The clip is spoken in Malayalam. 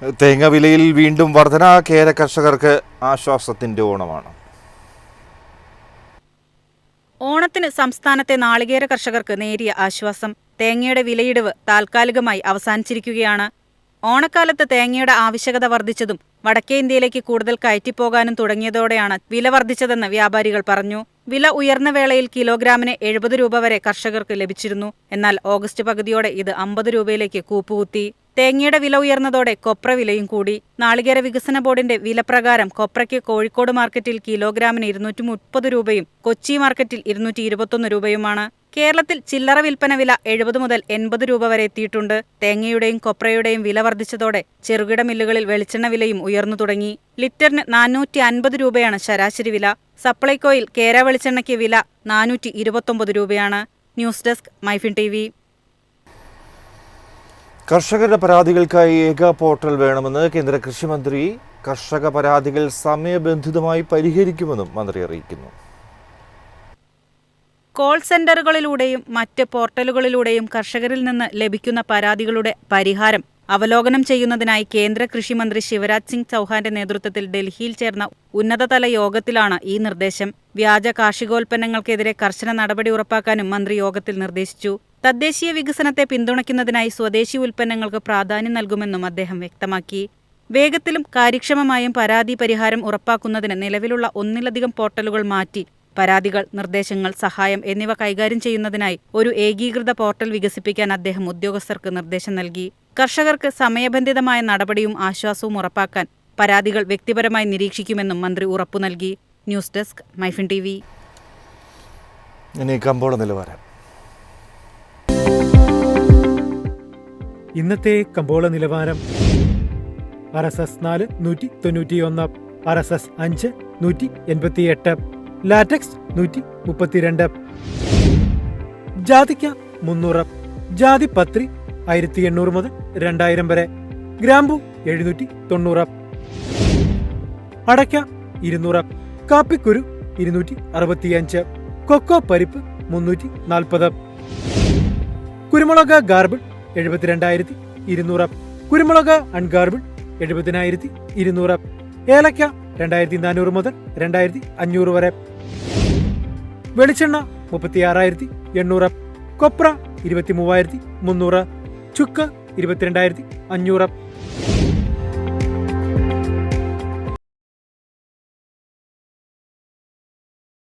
തേങ്ങ വിലയിൽ വീണ്ടും വർധന. കേര കർഷകർക്ക് ആശ്വാസത്തിന്റെ ഓണമാണ്. ഓണത്തിന് സംസ്ഥാനത്തെ നാളികേര കർഷകർക്ക് നേരിയ ആശ്വാസം. തേങ്ങയുടെ വിലയിടിവ് താൽക്കാലികമായി അവസാനിച്ചിരിക്കുകയാണ്. ഓണക്കാലത്ത് തേങ്ങയുടെ ആവശ്യകത വർദ്ധിച്ചതും വടക്കേ ഇന്ത്യയിലേക്ക് കൂടുതൽ കയറ്റിപ്പോകാനും തുടങ്ങിയതോടെയാണ് വില വർദ്ധിച്ചതെന്ന് വ്യാപാരികൾ പറഞ്ഞു. വില ഉയർന്ന വേളയിൽ കിലോഗ്രാമിന് 70 രൂപ വരെ കർഷകർക്ക് ലഭിച്ചിരുന്നു. എന്നാൽ ഓഗസ്റ്റ് പകുതിയോടെ ഇത് 50 രൂപയിലേക്ക് കൂപ്പുകുത്തി. തേങ്ങയുടെ വില ഉയർന്നതോടെ കൊപ്ര വിലയും കൂടി. നാളികേര വികസന ബോർഡിന്റെ വില പ്രകാരം കൊപ്രയ്ക്ക് കോഴിക്കോട് മാർക്കറ്റിൽ കിലോഗ്രാമിന് 230 രൂപയും കൊച്ചി മാർക്കറ്റിൽ 221 രൂപയുമാണ്. കേരളത്തിൽ ചില്ലറ വിൽപ്പന വില 70 മുതൽ 80 രൂപ വരെ എത്തിയിട്ടുണ്ട്. തേങ്ങയുടെയും കൊപ്രയുടെയും വില വർദ്ധിച്ചതോടെ ചെറുകിട മില്ലുകളിൽ വെളിച്ചെണ്ണ വിലയും ഉയർന്നു തുടങ്ങി. ലിറ്ററിന് 450 രൂപയാണ് ശരാശരി വില. സപ്ലൈകോയിൽ കേര വെളിച്ചെണ്ണയ്ക്ക് വില 429 രൂപയാണ്. News desk MyFin TV. കർഷകരുടെ പരാതികൾക്കായി ഏക പോർട്ടൽ വേണമെന്ന് കേന്ദ്ര കൃഷിമന്ത്രി. കർഷക പരാതികൾ സമയബന്ധിതമായി പരിഹരിക്കുമെന്നും മന്ത്രി അറിയിക്കുന്നു. കോൾ സെന്ററുകളിലൂടെയും മറ്റ് പോർട്ടലുകളിലൂടെയും കർഷകരിൽ നിന്ന് ലഭിക്കുന്ന പരാതികളുടെ പരിഹാരം അവലോകനം ചെയ്യുന്നതിനായി കേന്ദ്ര കൃഷിമന്ത്രി ശിവരാജ് സിംഗ് ചൗഹാന്റെ നേതൃത്വത്തിൽ ഡൽഹിയിൽ ചേർന്ന ഉന്നതതല യോഗത്തിലാണ് ഈ നിർദ്ദേശം. വ്യാജ കാർഷികോൽപ്പന്നങ്ങൾക്കെതിരെ കർശന നടപടി ഉറപ്പാക്കാനും മന്ത്രി യോഗത്തിൽ നിർദ്ദേശിച്ചു. തദ്ദേശീയ വികസനത്തെ പിന്തുണയ്ക്കുന്നതിനായി സ്വദേശി ഉൽപ്പന്നങ്ങൾക്ക് പ്രാധാന്യം നൽകുമെന്നും അദ്ദേഹം വ്യക്തമാക്കി. വേഗത്തിലും കാര്യക്ഷമമായും പരാതി പരിഹാരം ഉറപ്പാക്കുന്നതിന് നിലവിലുള്ള ഒന്നിലധികം പോർട്ടലുകൾ മാറ്റി പരാതികൾ, നിർദ്ദേശങ്ങൾ, സഹായം എന്നിവ കൈകാര്യം ചെയ്യുന്നതിനായി ഒരു ഏകീകൃത പോർട്ടൽ വികസിപ്പിക്കാൻ അദ്ദേഹം ഉദ്യോഗസ്ഥർക്ക് നിർദ്ദേശം നൽകി. കർഷകർക്ക് സമയബന്ധിതമായ നടപടിയും ആശ്വാസവും ഉറപ്പാക്കാൻ പരാതികൾ വ്യക്തിപരമായി നിരീക്ഷിക്കുമെന്നും മന്ത്രി ഉറപ്പു നൽകി. News desk MyFin TV. കമ്പോള നിലവാരം. ഇന്നത്തെ കമ്പോള നിലവാരം: RSS 4 191, RSS 5 188, ലാറ്റക്സ് 132, ജാതിക്ക 300, ജാതിപത്രി 1800 മുതൽ 2000 വരെ, ഗ്രാമ്പു 790, അടയ്ക്ക 200, കാപ്പിക്കുരു 265, കൊക്കോ പരിപ്പ് 340, കുരുമുളക് ഗാർബിൾ 72,200, കുരുമുളക് അൺഗാർബിൾ 70,200, ഏലക്ക 2400 മുതൽ 2500 വരെ, വെളിച്ചെണ്ണ 36,800, കൊപ്ര 23,300, ചുക്ക് 22,500.